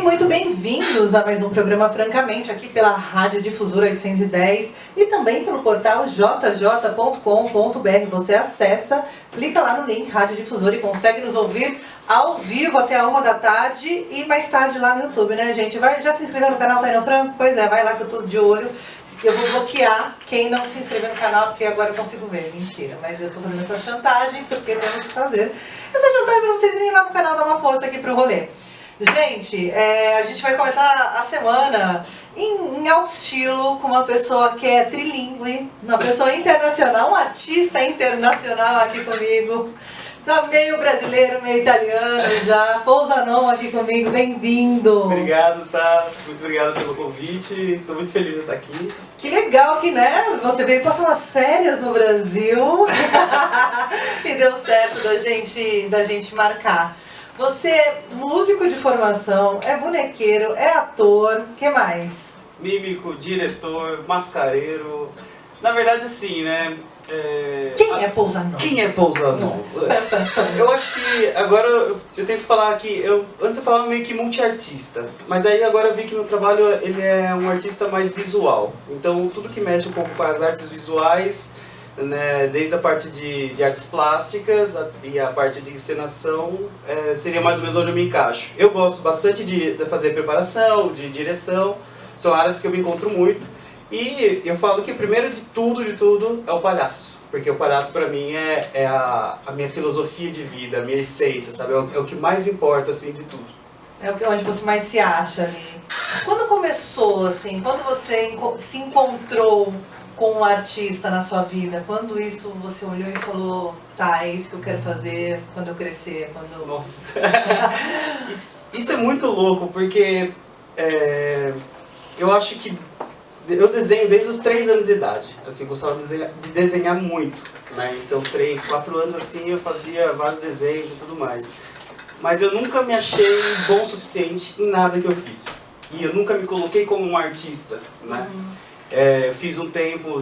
muito bem-vindos a mais um programa Francamente, aqui pela Rádio Difusora 810 e também pelo portal jj.com.br. Você acessa, clica lá no link Rádio Difusora e consegue nos ouvir ao vivo até a 1 da tarde e mais tarde lá no YouTube, né, gente? Já se inscreveu no canal Taino Franco? Pois é, vai lá que eu tô de olho. Eu vou bloquear quem não se inscrever no canal, porque agora eu consigo ver. Mentira, mas eu tô fazendo essa chantagem porque temos que fazer essa chantagem pra vocês irem lá no canal dar uma força aqui pro rolê. Gente, a gente vai começar a semana em alto estilo, com uma pessoa que é trilingue, uma pessoa internacional, um artista internacional aqui comigo. Tá meio brasileiro, meio italiano já. Pousanon aqui comigo, bem-vindo. Obrigado, tá? Muito obrigado pelo convite. Estou muito feliz de estar aqui. Que legal que, né? Você veio passar umas férias no Brasil e deu certo da gente marcar. Você é músico de formação, é bonequeiro, é ator, o que mais? Mímico, diretor, mascareiro. Na verdade, assim, né? Quem é Pousanon? Quem é Pousanon? Eu acho que agora eu tento falar aqui, antes eu falava meio que multiartista, mas aí agora eu vi que meu trabalho ele é um artista mais visual. Então tudo que mexe um pouco com as artes visuais, né, desde a parte de artes plásticas e a parte de encenação, seria mais ou menos onde eu me encaixo. Eu gosto bastante de fazer preparação, de direção, são áreas que eu me encontro muito. E eu falo que primeiro de tudo é o palhaço, porque o palhaço pra mim é a minha filosofia de vida, a minha essência, sabe? É o que mais importa, assim, de tudo. É onde você mais se acha ali. Quando começou, assim, quando você se encontrou com um artista na sua vida, quando isso você olhou e falou, tá, é isso que eu quero fazer quando eu crescer, quando... Nossa, isso é muito louco, porque eu acho que eu desenho desde os 3 anos de idade, assim, gostava de desenhar muito, né? Então 3, 4 anos assim eu fazia vários desenhos e tudo mais. Mas eu nunca me achei bom o suficiente em nada que eu fiz. E eu nunca me coloquei como um artista, né? Eu fiz um tempo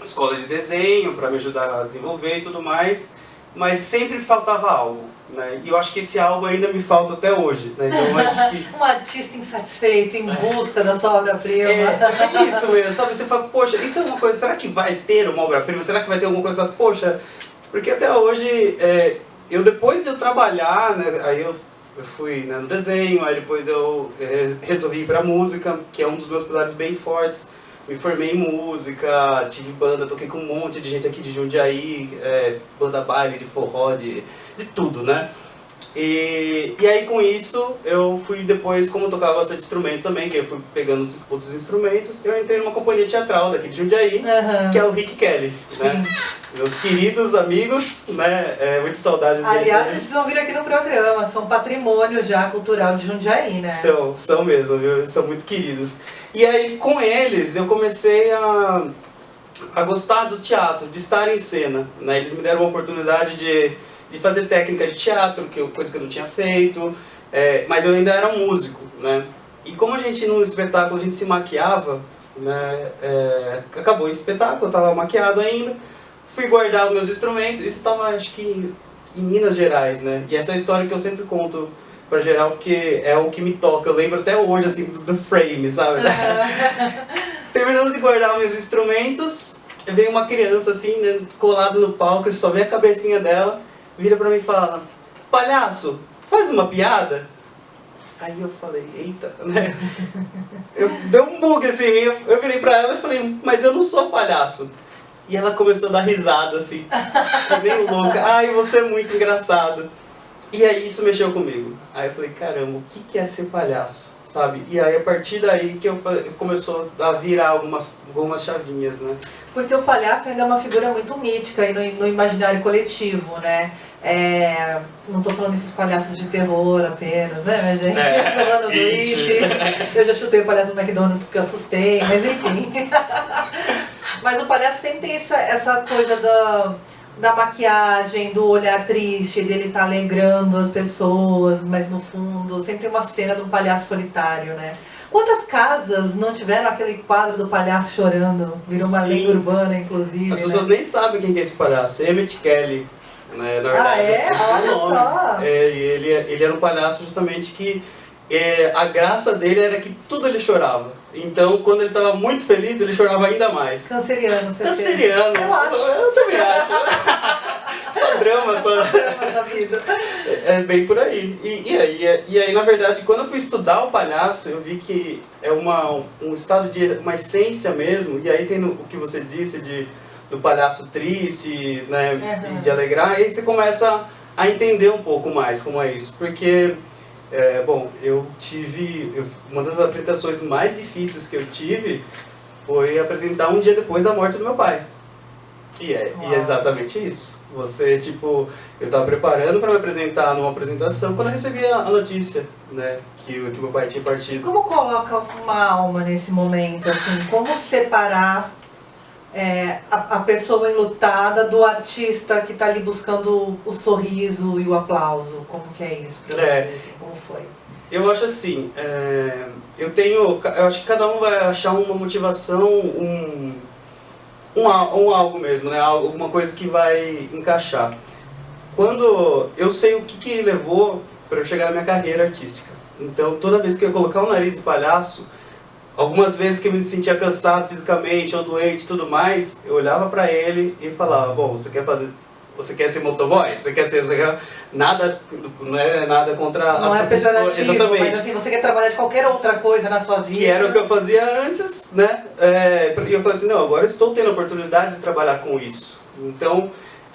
escola de desenho para me ajudar a desenvolver e tudo mais, mas sempre faltava algo, né? E eu acho que esse algo ainda me falta até hoje, né? Então, eu acho que... Um artista insatisfeito, em busca da sua obra-prima. É isso mesmo, sabe? Você fala, poxa, isso é uma coisa, será que vai ter uma obra-prima? Será que vai ter alguma coisa? Fala, poxa, porque até hoje, depois de eu trabalhar, né, aí eu fui, né, no desenho, aí depois eu resolvi ir pra música, que é um dos meus pilares bem fortes. Me formei em música, tive banda, toquei com um monte de gente aqui de Jundiaí, banda baile, de forró, de tudo, né? E aí com isso, eu fui depois, como eu tocava bastante instrumento também, que eu fui pegando os outros instrumentos, eu entrei numa companhia teatral daqui de Jundiaí, que é o Rick Kelly, né? Meus queridos amigos, né? Muitas saudades deles. Aliás, eles vão vir aqui no programa, que são patrimônio já cultural de Jundiaí, né? São mesmo, viu? São muito queridos. E aí com eles eu comecei a gostar do teatro, de estar em cena, né? Eles me deram uma oportunidade de fazer técnica de teatro, coisa que eu não tinha feito, mas eu ainda era um músico, né? E como a gente no espetáculo a gente se maquiava, né? Acabou o espetáculo, eu estava maquiado ainda, fui guardar os meus instrumentos, isso estava acho que em Minas Gerais, né? E essa é a história que eu sempre conto pra geral, porque é o que me toca, eu lembro até hoje assim do frame, sabe? Terminando de guardar meus instrumentos, veio uma criança assim, né, colada no palco, só vê a cabecinha dela, vira pra mim e fala, palhaço, faz uma piada? Aí eu falei, eita, né? Deu um bug assim em mim, eu virei pra ela e falei, mas eu não sou palhaço. E ela começou a dar risada assim, bem louca, ai, você é muito engraçado. E aí isso mexeu comigo. Aí eu falei, caramba, o que é ser palhaço, sabe? E aí a partir daí que começou a virar algumas chavinhas, né? Porque o palhaço ainda é uma figura muito mítica aí no imaginário coletivo, né? Não tô falando desses palhaços de terror apenas, né, minha gente? Tô falando do It. Eu já chutei o palhaço do McDonald's porque eu assustei, mas enfim. Mas o palhaço sempre tem essa coisa da maquiagem, do olhar triste, dele estar alegrando as pessoas, mas no fundo sempre uma cena de um palhaço solitário, né? Quantas casas não tiveram aquele quadro do palhaço chorando? Virou uma lenda urbana, inclusive. As pessoas nem sabem quem é esse palhaço. Emmett Kelly. né? Na verdade, Olha o nome. só! E ele era um palhaço justamente que a graça dele era que tudo ele chorava. Então, quando ele estava muito feliz, ele chorava ainda mais. Canceriano, você Canceriano. Eu acho. Eu também acho. Só drama, só. drama da vida. É bem por aí. E aí, na verdade, quando eu fui estudar o palhaço, eu vi que é um estado de uma essência mesmo. E aí tem o que você disse do palhaço triste, né, e de alegrar. E aí você começa a entender um pouco mais como é isso. Porque, bom, uma das apresentações mais difíceis que eu tive foi apresentar um dia depois da morte do meu pai. E é exatamente isso. Você, tipo, eu estava preparando para me apresentar numa apresentação quando eu recebi a notícia, né, que meu pai tinha partido. Como coloca uma alma nesse momento, assim? Como separar a pessoa enlutada do artista que está ali buscando o sorriso e o aplauso? Como que é isso para você? Assim, como foi? Eu acho assim, eu acho que cada um vai achar uma motivação, algo mesmo, né? Alguma coisa que vai encaixar. Quando eu sei o que levou para eu chegar na minha carreira artística. Então, toda vez que eu ia colocar o nariz de palhaço, algumas vezes que eu me sentia cansado fisicamente ou doente e tudo mais, eu olhava para ele e falava: bom, você quer ser motoboy? Você quer nada, não é nada contra as profissões. Não é pejorativo, exatamente. Mas assim, você quer trabalhar de qualquer outra coisa na sua vida. Que era o que eu fazia antes, né? E eu falei assim, não, agora eu estou tendo a oportunidade de trabalhar com isso. Então,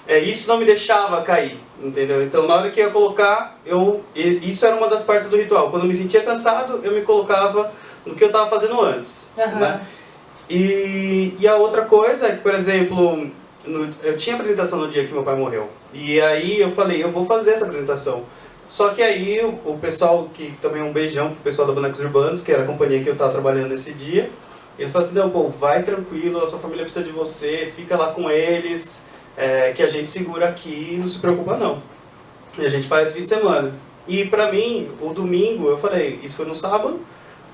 isso não me deixava cair, entendeu? Então, na hora que eu ia colocar, isso era uma das partes do ritual. Quando eu me sentia cansado, eu me colocava no que eu estava fazendo antes, né? E a outra coisa é que, por exemplo, eu tinha apresentação no dia que meu pai morreu. E aí eu falei, eu vou fazer essa apresentação. Só que aí o pessoal, que também um beijão pro pessoal da Bonecos Urbanos, que era a companhia que eu estava trabalhando nesse dia, eles falaram assim, não, pô, vai tranquilo, a sua família precisa de você, fica lá com eles, que a gente segura aqui, não se preocupa não. E a gente faz fim de semana. E pra mim, o domingo, eu falei, isso foi no sábado,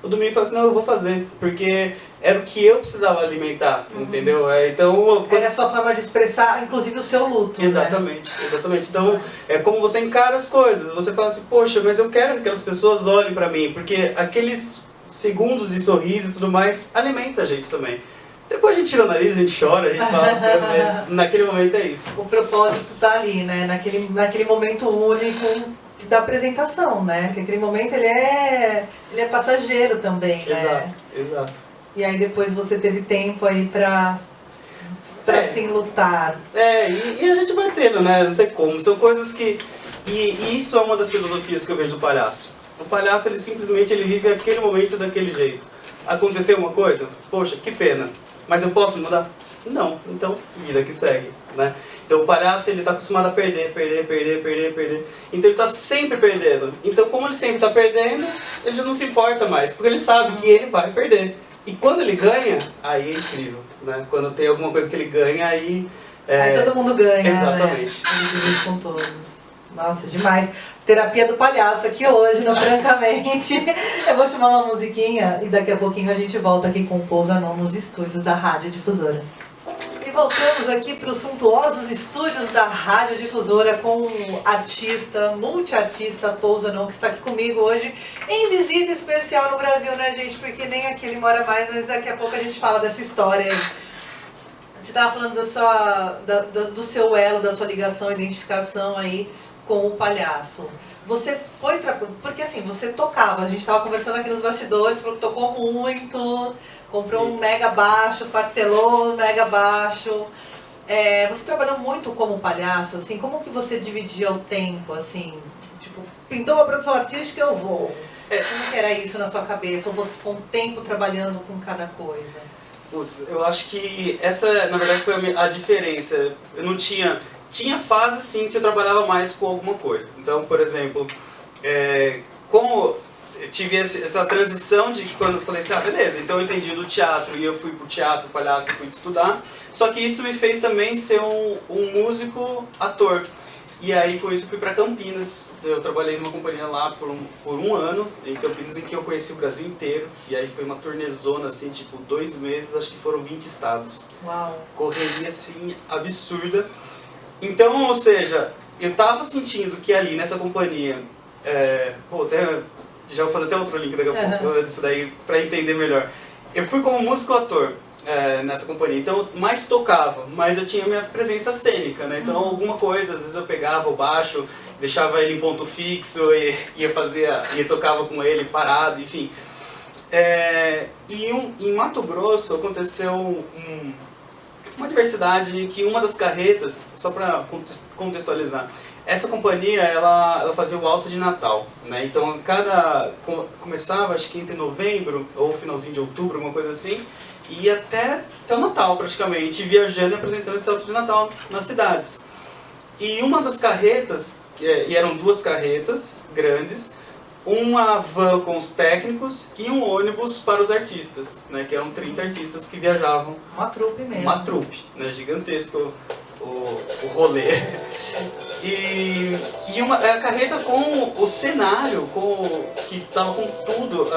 o domingo eu falei assim, não, eu vou fazer, porque era o que eu precisava alimentar, entendeu? Então, era a sua forma de expressar, inclusive, o seu luto. Exatamente, né? Exatamente. Então, é como você encara as coisas. Você fala assim, poxa, mas eu quero que aquelas pessoas olhem pra mim, porque aqueles segundos de sorriso e tudo mais alimenta a gente também. Depois a gente tira o nariz, a gente chora, a gente fala as coisas, mas naquele momento é isso. O propósito tá ali, né? Naquele momento único da apresentação, né? Porque aquele momento ele é passageiro também, né? Exato. E aí depois você teve tempo aí pra se enlutar. E a gente vai tendo, né? Não tem como. São coisas que... E isso é uma das filosofias que eu vejo do palhaço. O palhaço, ele simplesmente vive aquele momento daquele jeito. Aconteceu uma coisa? Poxa, que pena. Mas eu posso mudar? Não. Então, vida que segue, né? Então o palhaço, ele está acostumado a perder. Então ele está sempre perdendo. Então como ele sempre está perdendo, ele já não se importa mais, porque ele sabe que ele vai perder. E quando ele ganha, aí é incrível, né? Quando tem alguma coisa que ele ganha, aí... Aí todo mundo ganha, exatamente. Né? Ele divide com todos. Nossa, demais. Terapia do palhaço aqui hoje, no Francamente. Eu vou chamar uma musiquinha e daqui a pouquinho a gente volta aqui com o Pousa Não nos estúdios da Rádio Difusora. E voltamos aqui para os suntuosos estúdios da Rádio Difusora com o artista, multiartista Pousa Não, que está aqui comigo hoje em visita especial no Brasil, né, gente? Porque nem aqui ele mora mais, mas daqui a pouco a gente fala dessa história aí. Você estava falando do seu elo, da sua ligação, identificação aí com o palhaço. Você foi... Porque assim, você tocava, a gente estava conversando aqui nos bastidores, falou que tocou muito... Comprou um mega baixo, parcelou um mega baixo. Você trabalhou muito como palhaço, assim, como que você dividia o tempo, assim? Tipo, pintou uma produção artística, eu vou. Como que era isso na sua cabeça? Ou você ficou um tempo trabalhando com cada coisa? Putz, eu acho que essa, na verdade, foi a diferença. Eu não tinha... Tinha fase, sim, que eu trabalhava mais com alguma coisa. Então, por exemplo, como... Eu tive essa transição de que quando eu falei assim, beleza, então eu entendi do teatro e eu fui pro teatro, palhaço, e fui estudar. Só que isso me fez também ser um músico ator. E aí com isso eu fui para Campinas. Eu trabalhei numa companhia lá por um ano, em Campinas, em que eu conheci o Brasil inteiro. E aí foi uma turnezona, assim, tipo 2 meses, acho que foram 20 estados. Uau! Correria, assim, absurda. Então, ou seja, eu tava sentindo que ali nessa companhia, já vou fazer até outro link daqui a pouco disso daí para entender melhor. Eu fui como músico-ator nessa companhia, então mais tocava, mas eu tinha minha presença cênica, né? Então alguma coisa, às vezes eu pegava o baixo, deixava ele em ponto fixo e ia tocava com ele parado, enfim. Em Mato Grosso aconteceu uma diversidade que uma das carretas, só para contextualizar, essa companhia ela fazia o Alto de Natal, né? Então começava acho que entre novembro ou finalzinho de outubro, alguma coisa assim, e ia até o Natal praticamente, viajando e apresentando esse Alto de Natal nas cidades. E uma das carretas, e eram duas carretas grandes, uma van com os técnicos e um ônibus para os artistas, né, que eram 30 artistas que viajavam. Uma trupe mesmo. Uma trupe, né, gigantesco o rolê. E a carreta com o cenário, que estava com tudo,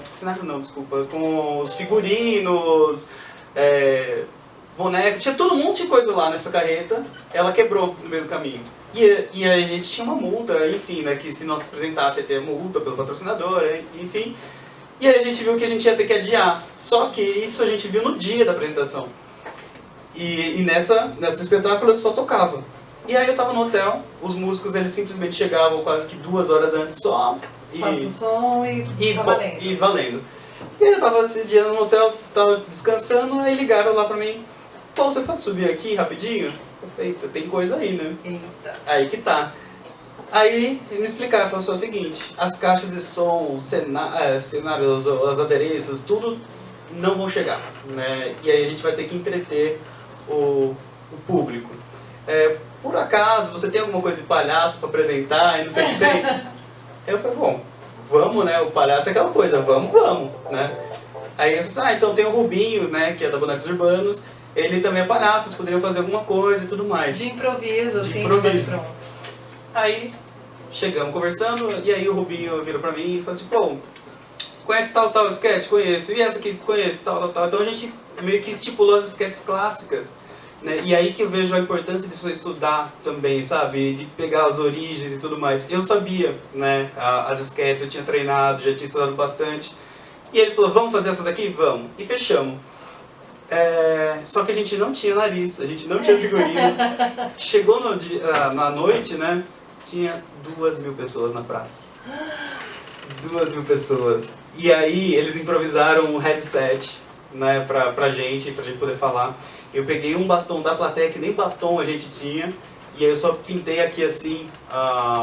cenário não, desculpa, com os figurinos, boneco, tinha todo um monte de coisa lá nessa carreta, ela quebrou no meio do caminho. E a gente tinha uma multa, enfim, né, que se não se apresentasse ia ter multa pelo patrocinador, enfim. E aí a gente viu que a gente ia ter que adiar. Só que isso a gente viu no dia da apresentação. E nessa espetáculo eu só tocava. E aí eu tava no hotel, os músicos eles simplesmente chegavam quase que 2 horas antes só. Faz o som e valendo. E aí eu tava esse dia no hotel, tava descansando, aí ligaram lá pra mim. Pô, você pode subir aqui rapidinho? Perfeito, tem coisa aí, né? Eita. Aí que tá. Aí me explicaram, falaram só o seguinte, as caixas de som, cenários, os adereços, tudo não vão chegar, né? E aí a gente vai ter que entreter o público. Por acaso, você tem alguma coisa de palhaço pra apresentar e não sei o que tem? Aí eu falei, bom, vamos, né? O palhaço é aquela coisa, vamos, né? Aí eu falei, então tem o Rubinho, né? Que é da Bonecos Urbanos. Ele também é palhaço, vocês poderiam fazer alguma coisa e tudo mais. De improviso, assim. De improviso. Aí, chegamos conversando, e aí o Rubinho virou pra mim e falou assim, pô, conhece tal sketch? Conheço. E essa aqui? Conheço, tal. Então a gente meio que estipulou as sketches clássicas, né? E aí que eu vejo a importância de você estudar também, sabe? De pegar as origens e tudo mais. Eu sabia, né? As sketches, eu tinha treinado, já tinha estudado bastante. E ele falou, vamos fazer essa daqui? Vamos. E fechamos. Só que a gente não tinha nariz, a gente não tinha figurino. Chegou na noite, né? Tinha 2.000 pessoas na praça. 2.000 pessoas. E aí eles improvisaram um headset, né, pra gente poder falar. Eu peguei um batom da plateia, que nem batom a gente tinha. E aí eu só pintei aqui assim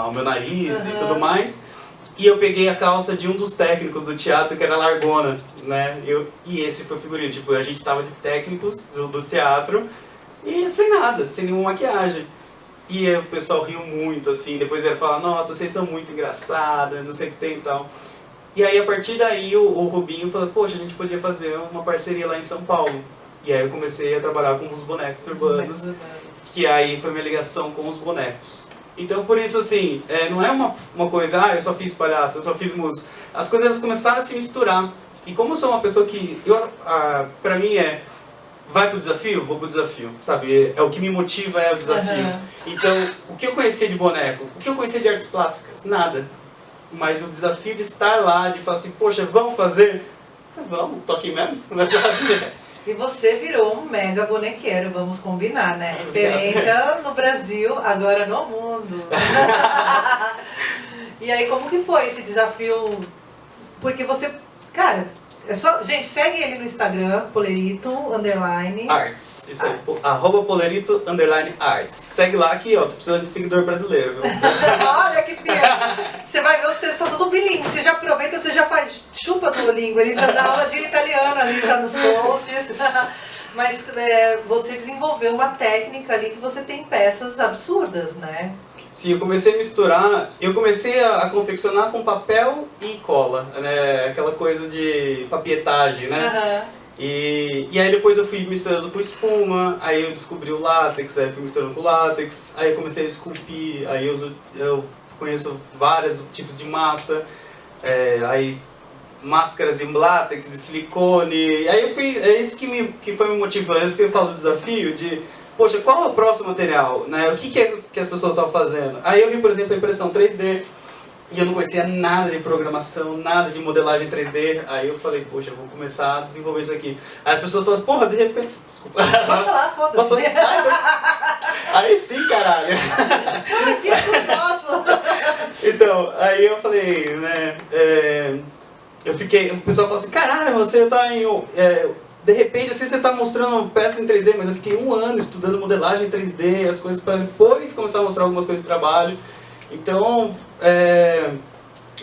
o meu nariz e tudo mais. E eu peguei a calça de um dos técnicos do teatro, que era largona, né? E esse foi o figurino. Tipo, a gente tava de técnicos do teatro e sem nada, sem nenhuma maquiagem. E aí o pessoal riu muito, assim. Depois vieram falar, nossa, vocês são muito engraçados, não sei o que tem e tal. E aí, a partir daí, o Rubinho falou, poxa, a gente podia fazer uma parceria lá em São Paulo. E aí eu comecei a trabalhar com os bonecos urbanos, que aí foi minha ligação com os bonecos. Então, por isso, assim, não é uma coisa, eu só fiz palhaço, eu só fiz música. As coisas elas começaram a se misturar. E como eu sou uma pessoa que, pra mim vai pro desafio? Vou pro desafio, sabe? O que me motiva é o desafio. Então, o que eu conhecia de boneco? O que eu conhecia de artes plásticas? Nada. Mas o desafio de estar lá, de falar assim, poxa, vamos fazer? Eu falei, vamos, tô aqui mesmo. E você virou um mega bonequeiro, vamos combinar, né? Referência no Brasil, agora no mundo. E aí, como que foi esse desafio? Porque você, cara, gente, segue ele no Instagram, Polerito_Arts. Isso aí, @Polerito_Arts. Segue lá que, tô precisando de seguidor brasileiro, viu? Olha que pena! Você vai ver os textos, tá tudo bilíngue. Você já aproveita, você já faz chupa do língua, ele já dá aula de italiano ali já nos posts. Mas você desenvolveu uma técnica ali que você tem peças absurdas, né? Sim, eu comecei a misturar, eu comecei a confeccionar com papel e cola, né? Aquela coisa de papietagem, né? E aí depois eu fui misturando com espuma, aí eu descobri o látex, aí fui misturando com látex, aí eu comecei a esculpir, aí eu conheço vários tipos de massa, aí máscaras em látex, de silicone, aí é isso que foi me motivando, é isso que eu falo do desafio, de poxa, qual é o próximo material? Né? O que as pessoas estavam fazendo? Aí eu vi, por exemplo, a impressão 3D, e eu não conhecia nada de programação, nada de modelagem 3D. Aí eu falei, poxa, eu vou começar a desenvolver isso aqui. Aí as pessoas falam, porra, de repente... Desculpa. Pode falar, foda-se. Aí sim, caralho. Tudo aqui é tudo nosso. Então, aí eu falei, né... eu fiquei... O pessoal falou assim, caralho, você tá em... de repente, assim, você tá mostrando peça em 3D, mas eu fiquei 1 ano estudando modelagem 3D, as coisas para depois começar a mostrar algumas coisas de trabalho. Então,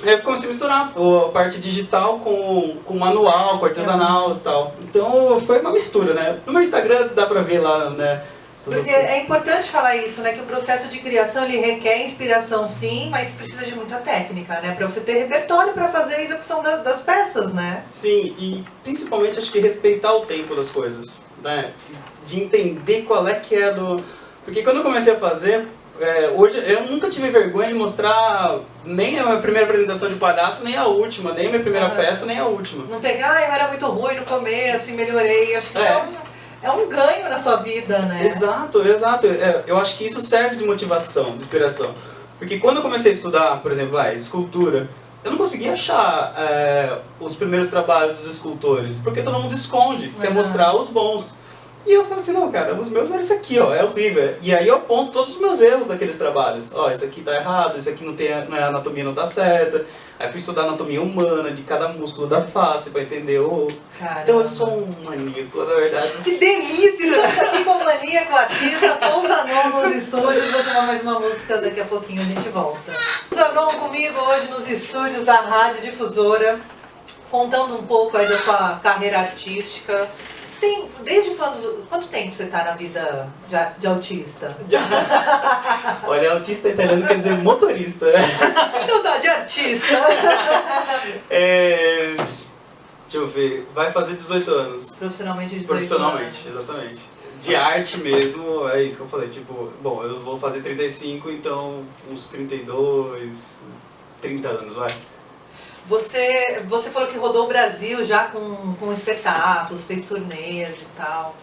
eu comecei a misturar a parte digital com manual, com artesanal e tal. Então, foi uma mistura, né? No meu Instagram dá pra ver lá, né? Porque é importante falar isso, né? Que o processo de criação, ele requer inspiração, sim, mas precisa de muita técnica, né? Pra você ter repertório pra fazer a execução das peças, né? Sim, e principalmente acho que respeitar o tempo das coisas, né? De entender qual é que é do... Porque quando eu comecei a fazer... hoje eu nunca tive vergonha de mostrar nem a minha primeira apresentação de palhaço, nem a última, nem a minha primeira peça, nem a última. Não tem, eu era muito ruim no começo e melhorei. Acho que isso é um ganho na sua vida, né? Exato, exato. Eu acho que isso serve de motivação, de inspiração. Porque quando eu comecei a estudar, por exemplo, escultura, eu não conseguia achar os primeiros trabalhos dos escultores, porque todo mundo esconde, quer mostrar os bons. E eu falei assim, não, cara, os meus eram isso aqui, ó, é horrível. E aí eu aponto todos os meus erros daqueles trabalhos. Ó, isso aqui tá errado, isso aqui a anatomia não tá certa. Aí fui estudar a anatomia humana de cada músculo da face pra entender o... Então eu sou um maníaco, na verdade. Que delícia! Estamos aqui com o maníaco artista, Pousanon nos estúdios. Vou tomar mais uma música, daqui a pouquinho a gente volta. Pousanon comigo hoje nos estúdios da Rádio Difusora, contando um pouco aí da sua carreira artística. Desde quanto tempo você está na vida de autista? Olha, autista italiano quer dizer motorista. Então tá, de artista. Deixa eu ver, vai fazer 18 anos. Profissionalmente 18 Profissionalmente, anos. exatamente. De arte mesmo, é isso que eu falei, tipo, bom, eu vou fazer 35, então uns 32, 30 anos, vai. Você falou que rodou o Brasil já com espetáculos, fez turnês e tal.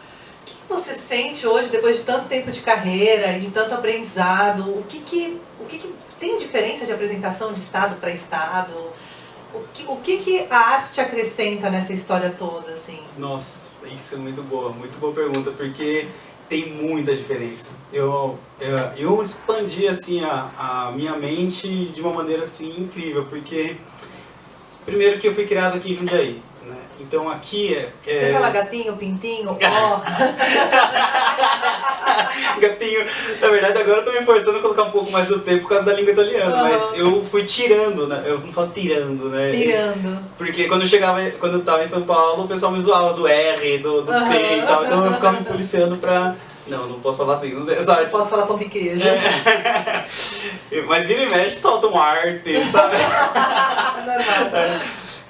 O que você sente hoje, depois de tanto tempo de carreira e de tanto aprendizado? O que tem diferença de apresentação de estado para estado? O que a arte te acrescenta nessa história toda, assim? Nossa, isso é muito boa pergunta, porque tem muita diferença. Eu expandi assim a minha mente de uma maneira assim incrível, porque primeiro que eu fui criado aqui em Jundiaí, né? Então aqui Você fala gatinho, pintinho, ó. Gatinho. Na verdade agora eu tô me forçando a colocar um pouco mais do tempo por causa da língua italiana, mas eu fui tirando, né? Eu não falo tirando, né? Tirando. Porque quando eu tava em São Paulo, o pessoal me zoava do R, do P e tal, então eu ficava me policiando pra... Não posso falar assim, não sabe? Posso falar pão de queijo. Mas vira e mexe, solta um arte, sabe? Normal.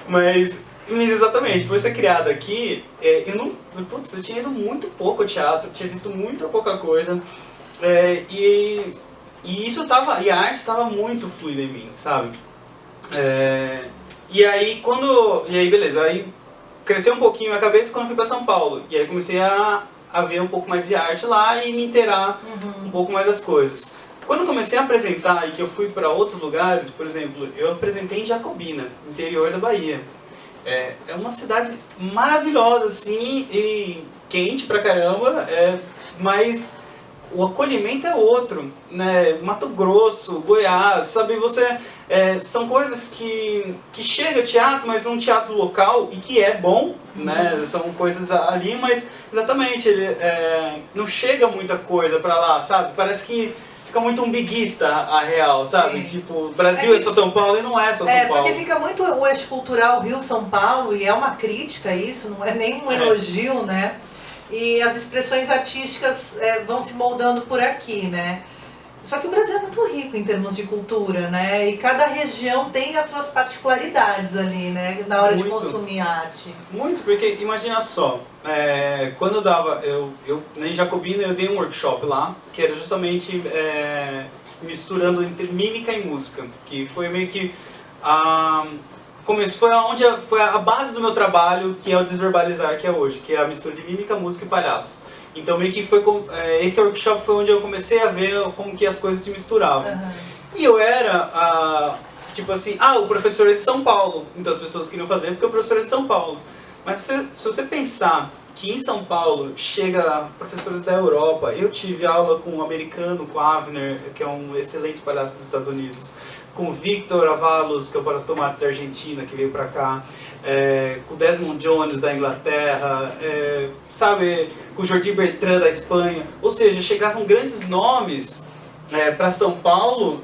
Mas exatamente, por ser criado aqui, eu tinha ido muito pouco ao teatro, tinha visto muito pouca coisa. E a arte estava muito fluida em mim, sabe? E aí beleza, aí cresceu um pouquinho a cabeça quando eu fui para São Paulo. E aí comecei a ver um pouco mais de arte lá e me inteirar um pouco mais das coisas. Quando eu comecei a apresentar e que eu fui para outros lugares, por exemplo, eu apresentei em Jacobina, interior da Bahia. É uma cidade maravilhosa, assim, e quente pra caramba, mas o acolhimento é outro, né? Mato Grosso, Goiás, sabe, são coisas que chega teatro, mas é um teatro local e que é bom, né? São coisas ali, mas exatamente, não chega muita coisa pra lá, sabe? Parece que fica muito umbiguista a real, sabe? Sim. Tipo, Brasil é só São Paulo e não é só São Paulo. Porque fica muito o eixo cultural Rio-São Paulo, e é uma crítica isso, não é nem um elogio, né? E as expressões artísticas vão se moldando por aqui, né? Só que o Brasil é muito rico em termos de cultura, né? E cada região tem as suas particularidades ali, né? Na hora de consumir arte. Muito, porque imagina só, quando eu em Jacobina eu dei um workshop lá, que era justamente misturando entre mímica e música, que foi meio que foi a base do meu trabalho, que é o Desverbalizar, que é hoje, que é a mistura de mímica, música e palhaço. Então meio que foi esse workshop foi onde eu comecei a ver como que as coisas se misturavam. Uhum. E eu era, tipo assim, o professor é de São Paulo. Então as pessoas queriam fazer porque o professor é de São Paulo. Mas se você pensar que em São Paulo chega professores da Europa, eu tive aula com um americano, com Avner, que é um excelente palhaço dos Estados Unidos, com Victor Avalos, que é o palhaço tomate da Argentina, que veio pra cá, com Desmond Jones da Inglaterra, sabe, com Jordi Bertrand da Espanha. Ou seja, chegavam grandes nomes para São Paulo.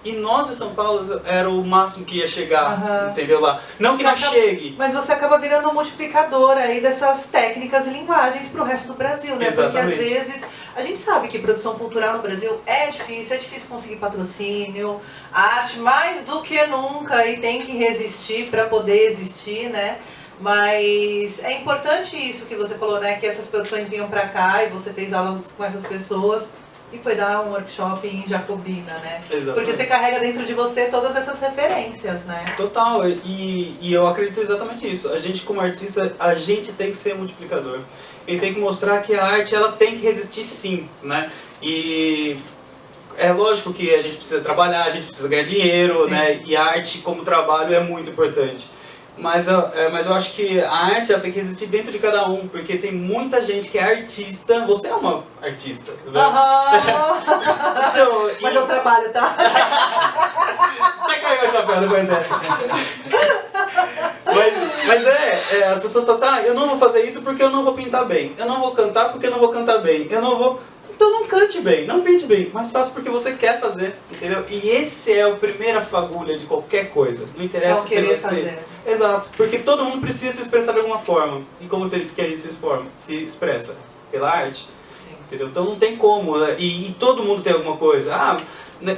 E nós em São Paulo era o máximo que ia chegar, entendeu lá? Não que não chegue. Mas você acaba virando um multiplicador aí dessas técnicas e linguagens para o resto do Brasil, né? Exatamente. Porque às vezes a gente sabe que produção cultural no Brasil é difícil conseguir patrocínio, a arte mais do que nunca e tem que resistir para poder existir, né? Mas é importante isso que você falou, né? Que essas produções vinham para cá e você fez aulas com essas pessoas. E foi dar um workshop em Jacobina, né? Exatamente. Porque você carrega dentro de você todas essas referências, né? Total, e eu acredito exatamente isso. A gente como artista, a gente tem que ser multiplicador. E tem que mostrar que a arte, ela tem que resistir sim, né? E é lógico que a gente precisa trabalhar, a gente precisa ganhar dinheiro, né? E a arte como trabalho é muito importante. Mas eu acho que a arte ela tem que existir dentro de cada um, porque tem muita gente que é artista. Você é uma artista, né? Então, mas eu trabalho, tá? Até caiu meu chapéu depois dessa. Mas as pessoas falam assim, eu não vou fazer isso porque eu não vou pintar bem. Eu não vou cantar porque eu não vou cantar bem. Eu não vou... Então não cante bem, não pinte bem, mas faça porque você quer fazer, entendeu? E esse é a primeira fagulha de qualquer coisa. Não interessa se você vai ser... Exato, porque todo mundo precisa se expressar de alguma forma. E como que a gente se expressa? Pela arte. Sim. Entendeu? Então não tem como, né? E todo mundo tem alguma coisa.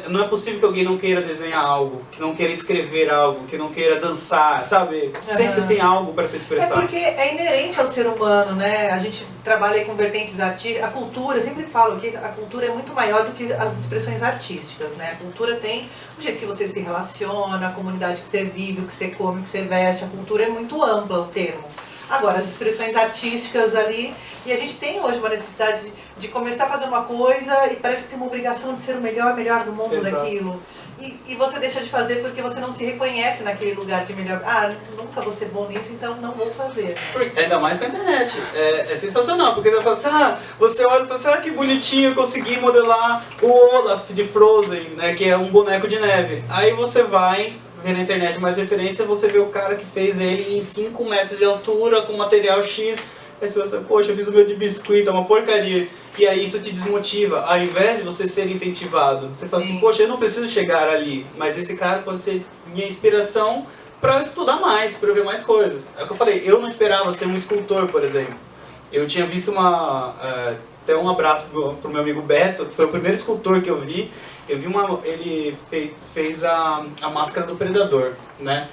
Não é possível que alguém não queira desenhar algo, que não queira escrever algo, que não queira dançar, sabe? Sempre tem algo para se expressar. É porque é inerente ao ser humano, né? A gente trabalha aí com vertentes artísticas. A cultura, eu sempre falo que a cultura é muito maior do que as expressões artísticas, né? A cultura tem o jeito que você se relaciona, a comunidade que você vive, o que você come, o que você veste. A cultura é muito ampla, o termo. Agora, as expressões artísticas ali, e a gente tem hoje uma necessidade de começar a fazer uma coisa e parece que tem uma obrigação de ser o melhor do mundo daquilo. E você deixa de fazer porque você não se reconhece naquele lugar de melhor. Nunca vou ser bom nisso, então não vou fazer. Ainda mais com a internet. É sensacional, porque você fala assim, você olha e fala assim, que bonitinho, eu consegui modelar o Olaf de Frozen, né, que é um boneco de neve. Aí você vai... ver na internet mais referência, você vê o cara que fez ele em 5 metros de altura, com material X, aí você pensa, poxa, eu fiz o meu de biscoito, é uma porcaria. E aí isso te desmotiva, ao invés de você ser incentivado. Você fala assim, poxa, eu não preciso chegar ali, mas esse cara pode ser minha inspiração para estudar mais, para eu ver mais coisas. É o que eu falei, eu não esperava ser um escultor, por exemplo. Eu tinha visto até um abraço pro meu amigo Beto, que foi o primeiro escultor que eu vi. Eu vi ele fez a máscara do Predador, né?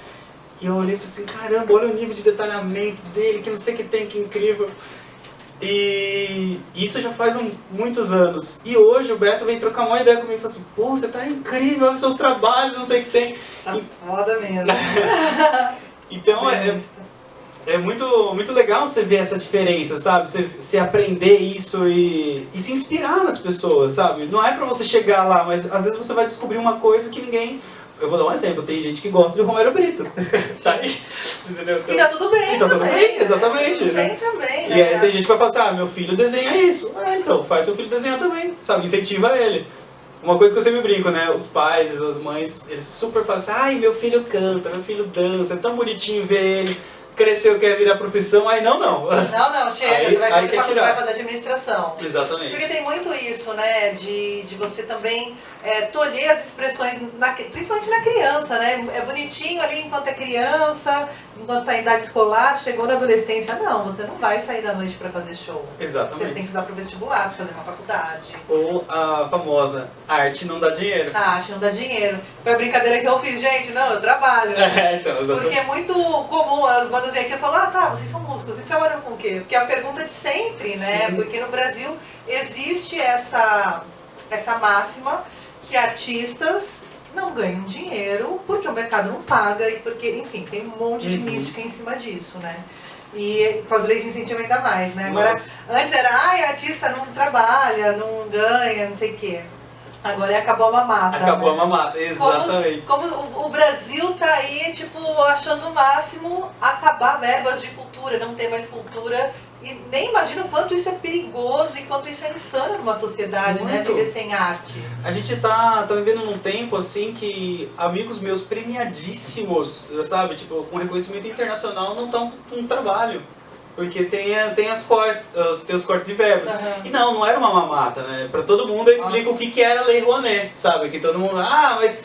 E eu olhei e falei assim, caramba, olha o nível de detalhamento dele, que não sei o que tem, que incrível. E isso já faz muitos anos. E hoje o Beto vem trocar uma ideia comigo e fala assim, pô, você tá incrível, olha os seus trabalhos, não sei o que tem. Tá foda mesmo. Então é muito legal você ver essa diferença, sabe? Você aprender isso e se inspirar nas pessoas, sabe? Não é pra você chegar lá, mas às vezes você vai descobrir uma coisa que ninguém... Eu vou dar um exemplo, tem gente que gosta de Romero Brito, sabe? E tá tudo bem. E tá tudo bem, exatamente. Tá tudo bem também, né? E aí tem gente que vai falar assim, meu filho desenha isso. Então, faz seu filho desenhar também, sabe? Incentiva ele. Uma coisa que eu sempre brinco, né? Os pais, as mães, eles super falam assim, meu filho canta, meu filho dança, é tão bonitinho ver ele. Cresceu, quer virar profissão, aí não. Não, chega, aí, você vai vai fazer administração. Exatamente. Porque tem muito isso, né, de você também tolher as expressões, principalmente na criança, né? É bonitinho ali enquanto é criança, enquanto está em idade escolar, chegou na adolescência, não, você não vai sair da noite para fazer show. Exatamente. Você tem que estudar para o vestibular, para fazer uma faculdade. Ou a famosa, arte não dá dinheiro. A arte não dá dinheiro. Foi a brincadeira que eu fiz, gente, não, eu trabalho. Então, exatamente. Porque é muito comum as bandas vêm aqui e falam, tá, vocês são músicos, e trabalham com o quê? Porque é a pergunta de sempre, né? Sim. Porque no Brasil existe essa máxima que artistas não ganham dinheiro porque o mercado não paga e porque, enfim, tem um monte de mística em cima disso, né? E com as leis de incentivo ainda mais, né? Agora, antes era, artista não trabalha, não ganha, não sei o quê. Agora acabou a mamata. Acabou né? a mamata, exatamente. Como o Brasil tá aí, tipo, achando o máximo acabar verbas de cultura, não ter mais cultura. E nem imagino o quanto isso é perigoso e quanto isso é insano numa sociedade, né? Viver sem arte. A gente tá vivendo num tempo, assim, que amigos meus premiadíssimos, sabe? Tipo, com reconhecimento internacional não estão com trabalho. Porque tem os cortes de verbas. E não era uma mamata, né? Pra todo mundo eu explico o que era a Lei Rouanet, sabe? Que todo mundo, mas...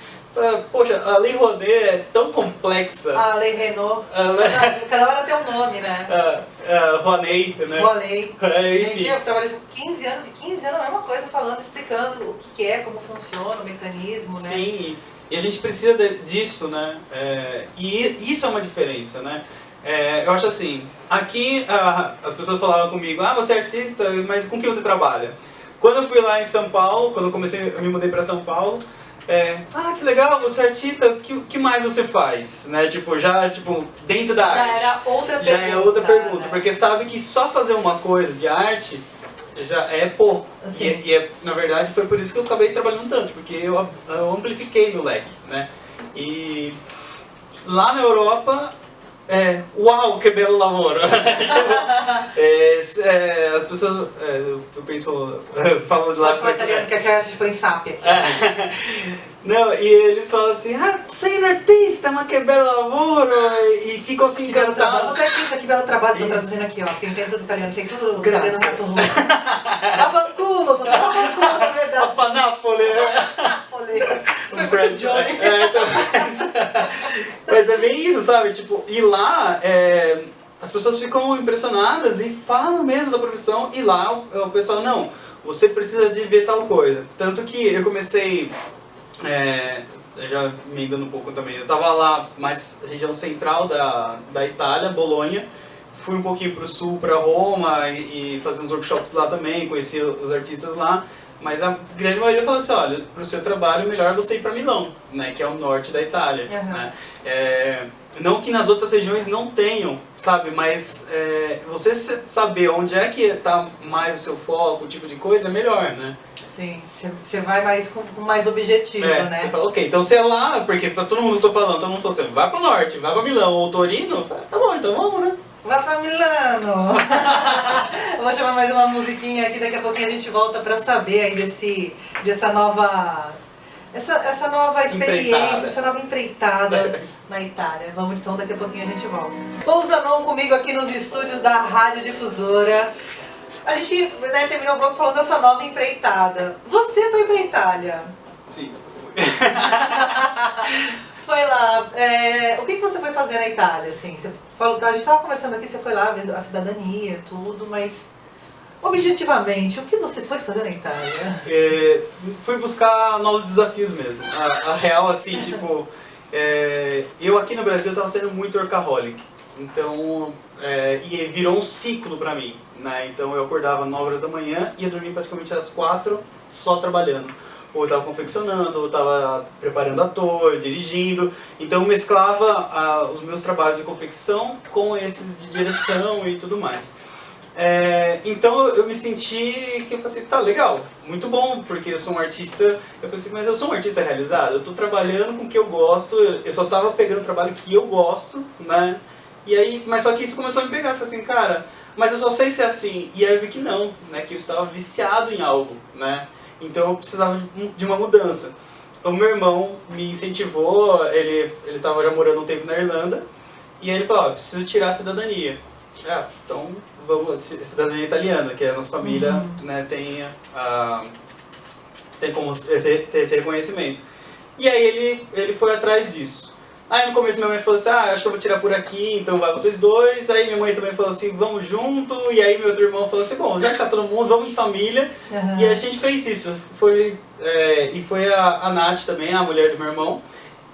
Poxa, a Lei Rouanet é tão complexa. A Lei Renault. Cada hora tem um nome, né? Rouanet, né? Rouanet. Enfim. Gente, eu trabalhei 15 anos e 15 anos a mesma coisa, falando, explicando o que é, como funciona, o mecanismo, né? Sim, e a gente precisa disso, né? E isso é uma diferença, né? Eu acho assim, aqui as pessoas falavam comigo, você é artista, mas com que você trabalha? Quando eu fui lá em São Paulo, quando eu me mudei para São Paulo, que legal, você é artista, o que mais você faz? Né? Tipo, dentro da arte. Era outra pergunta. Já é outra pergunta, né? porque sabe que só fazer uma coisa de arte já é pouco. Assim. Na verdade foi por isso que eu acabei trabalhando tanto, porque eu amplifiquei meu leque, né? E lá na Europa, uau, que belo lavoro! As pessoas, eu penso, falam de lá... Pode falar italiano, que a gente põe SAP aqui. Não, e eles falam assim, sei um artista, mas que belo lavoro, e ficam assim Que belo trabalho. encantados. Você é artista, que belo trabalho, tô traduzindo aqui, ó, porque eu entendo tudo italiano, sei tudo, você no rato russo. Avanculo, você tá avanculo, na verdade. A Panápole. Você foi muito Johnny. Mas é bem isso, sabe? Tipo, e lá, as pessoas ficam impressionadas e falam mesmo da profissão, e lá o pessoal, não, você precisa de ver tal coisa. Tanto que eu comecei... já me dando um pouco também, eu tava lá mais região central da Itália, Bolonha, fui um pouquinho pro sul, pra Roma e fazer uns workshops lá também, conheci os artistas lá, mas a grande maioria falou assim, olha, pro seu trabalho melhor você ir pra Milão, né, que é o norte da Itália, né? Não que nas outras regiões não tenham, sabe, mas você saber onde é que tá mais o seu foco, o tipo de coisa, é melhor, né? Sim, você vai mais com mais objetivo, né? Você fala, ok, então você é lá, porque pra todo mundo que eu tô falando, todo mundo falou assim, vai pro norte, vai pra Milão ou Torino, tá bom, então vamos, né? Vai pra Milano! Eu vou chamar mais uma musiquinha aqui, daqui a pouquinho a gente volta pra saber aí dessa nova... Essa nova experiência, essa nova empreitada na Itália. Vamos de som, daqui a pouquinho a gente volta. Pousanon comigo aqui nos estúdios da Rádio Difusora. A gente terminou o bloco falando da sua nova empreitada. Você foi pra Itália? Sim, Foi lá. O que você foi fazer na Itália? Assim? Você falou, a gente estava conversando aqui, você foi lá ver a cidadania e tudo, mas objetivamente, o que você foi fazer na Itália? Fui buscar novos desafios mesmo. A real, assim, tipo... eu aqui no Brasil estava sendo muito workaholic. Então, e virou um ciclo pra mim, né? Então eu acordava 9 horas da manhã e ia dormir praticamente às 4, só trabalhando. Ou eu estava confeccionando, ou eu estava preparando ator, dirigindo. Então eu mesclava os meus trabalhos de confecção com esses de direção e tudo mais. Então eu me senti que eu falei assim, tá legal, muito bom, porque eu sou um artista. Eu falei assim, mas eu sou um artista realizado, eu tô trabalhando com o que eu gosto, eu só tava pegando o trabalho que eu gosto, né? E aí, mas só que isso começou a me pegar, eu falei assim, cara, mas eu só sei ser assim. E aí eu vi que não, né? Que eu estava viciado em algo, né? Então eu precisava de uma mudança. O meu irmão me incentivou, ele estava já morando um tempo na Irlanda, e aí ele falou, preciso tirar a cidadania. Então vamos, cidadania italiana, que a nossa família né, tem como ter esse reconhecimento. E aí ele foi atrás disso. Aí no começo minha mãe falou assim, acho que eu vou tirar por aqui, então vai vocês dois. Aí minha mãe também falou assim, vamos junto. E aí meu outro irmão falou assim, bom, já que tá todo mundo, vamos de família. E a gente fez isso. E foi a Nath também, a mulher do meu irmão.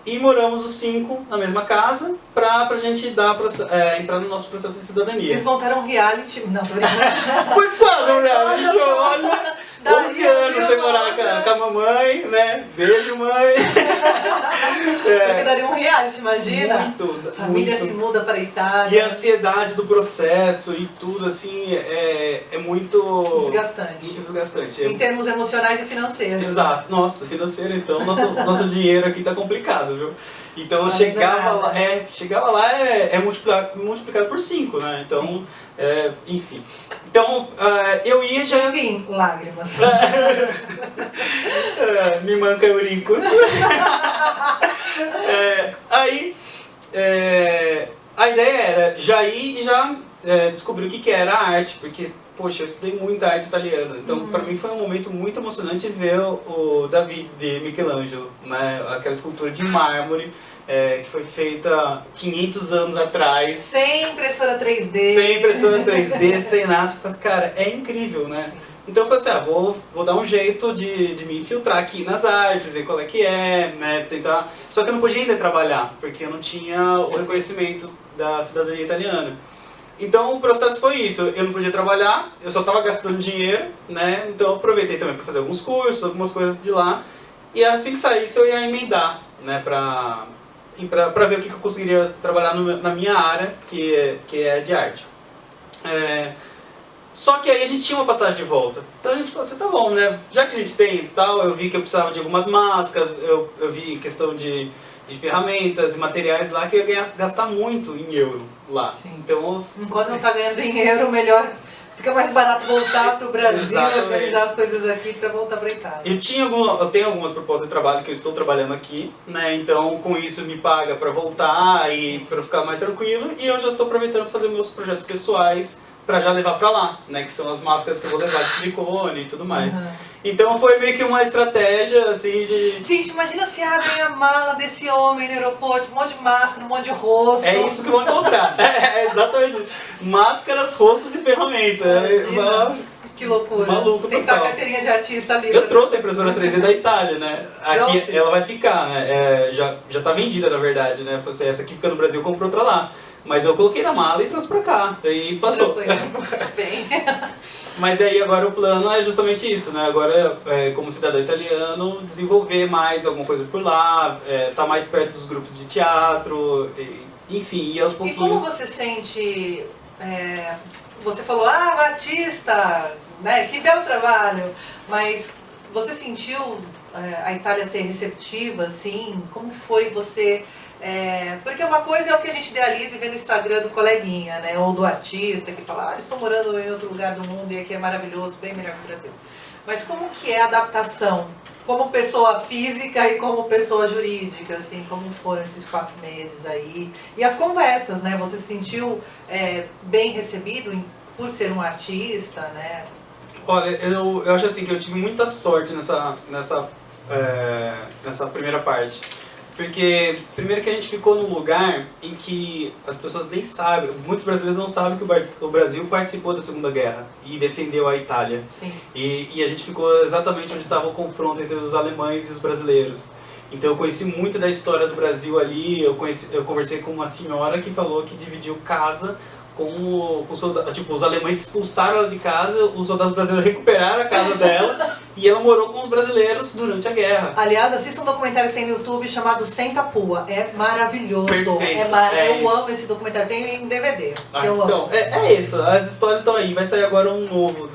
E moramos os 5 na mesma casa pra gente entrar no nosso processo de cidadania. Eles montaram um reality... Não, tô brincando. Foi quase um reality show, olha! 11 anos sem morar com a mamãe, né? Beijo, mãe! Porque daria um reality, imagina? Muito. A família se muda para Itália. E a ansiedade do processo e tudo, assim, é muito... Desgastante. Muito desgastante. Em termos emocionais e financeiros. Exato. Nossa, financeiro, então, nosso dinheiro aqui tá complicado, viu? Então, chegava lá, multiplicado por 5, né? Então, enfim. Então, eu ia já... Enfim, lágrimas. Me manca Euricos. Aí, a ideia era já ir e já descobrir o que era a arte, porque, poxa, eu estudei muita arte italiana, então para mim foi um momento muito emocionante ver o David de Michelangelo, né? Aquela escultura de mármore que foi feita 500 anos atrás. Sem impressora 3D. Sem impressora 3D, sem nada. Mas, cara, é incrível, né? Então eu falei assim, vou dar um jeito de me infiltrar aqui nas artes, ver qual é que é, né, tentar... Só que eu não podia ainda trabalhar, porque eu não tinha o reconhecimento da cidadania italiana. Então o processo foi isso, eu não podia trabalhar, eu só estava gastando dinheiro, né, então eu aproveitei também para fazer alguns cursos, algumas coisas de lá, e assim que saísse eu ia emendar, né, pra ver o que eu conseguiria trabalhar na minha área, que é de arte. Só que aí a gente tinha uma passagem de volta. Então a gente falou assim, tá bom, né? Já que a gente tem e tal, eu vi que eu precisava de algumas máscaras, eu vi questão de ferramentas e materiais lá que eu ia gastar muito em euro lá. Sim. Então, enquanto não tá ganhando em euro, melhor... Fica mais barato voltar pro Brasil, organizar as coisas aqui para voltar para Itália. Eu tenho algumas propostas de trabalho que eu estou trabalhando aqui, né? Então com isso me paga para voltar e para ficar mais tranquilo. E eu já estou aproveitando para fazer meus projetos pessoais para já levar para lá, né? Que são as máscaras que eu vou levar de silicone e tudo mais. Então foi meio que uma estratégia assim de... Gente, imagina se abrem a mala desse homem no aeroporto, um monte de máscara, um monte de rosto. É isso que vão encontrar. Exatamente. Máscaras, rostos e ferramentas. Que loucura. Maluco, tem que estar a carteirinha de artista ali. Eu trouxe a impressora 3D da Itália, né? Aqui ela vai ficar, né? Já tá vendida, na verdade, né? Essa aqui fica no Brasil, eu compro outra lá. Mas eu coloquei na mala e trouxe pra cá. Daí passou. Bem. Mas aí agora o plano é justamente isso, né? Agora, como cidadão italiano, desenvolver mais alguma coisa por lá, tá mais perto dos grupos de teatro, enfim, e aos pouquinhos... E como você sente... você falou, artista, né? Que belo trabalho, mas você sentiu a Itália ser receptiva, assim? Como que foi você... porque uma coisa é o que a gente idealiza e vê no Instagram do coleguinha, né? Ou do artista que fala, estou morando em outro lugar do mundo e aqui é maravilhoso, bem melhor que o Brasil. Mas como que é a adaptação? Como pessoa física e como pessoa jurídica, assim, como foram esses 4 meses aí? E as conversas, né? Você se sentiu bem recebido por ser um artista, né? Olha, eu acho assim que eu tive muita sorte nessa primeira parte. Porque, primeiro que a gente ficou num lugar em que as pessoas nem sabem, muitos brasileiros não sabem que o Brasil participou da Segunda Guerra e defendeu a Itália. Sim. E a gente ficou exatamente onde estava o confronto entre os alemães e os brasileiros. Então eu conheci muito da história do Brasil ali, eu conversei com uma senhora que falou que dividiu casa com soldados, tipo, os alemães expulsaram ela de casa, os soldados brasileiros recuperaram a casa dela e ela morou com os brasileiros durante a guerra. Aliás, assista um documentário que tem no YouTube chamado Senta Pua. É maravilhoso. Perfeito. Eu amo esse documentário, tem em DVD. Então, é isso, as histórias estão aí. Vai sair agora um novo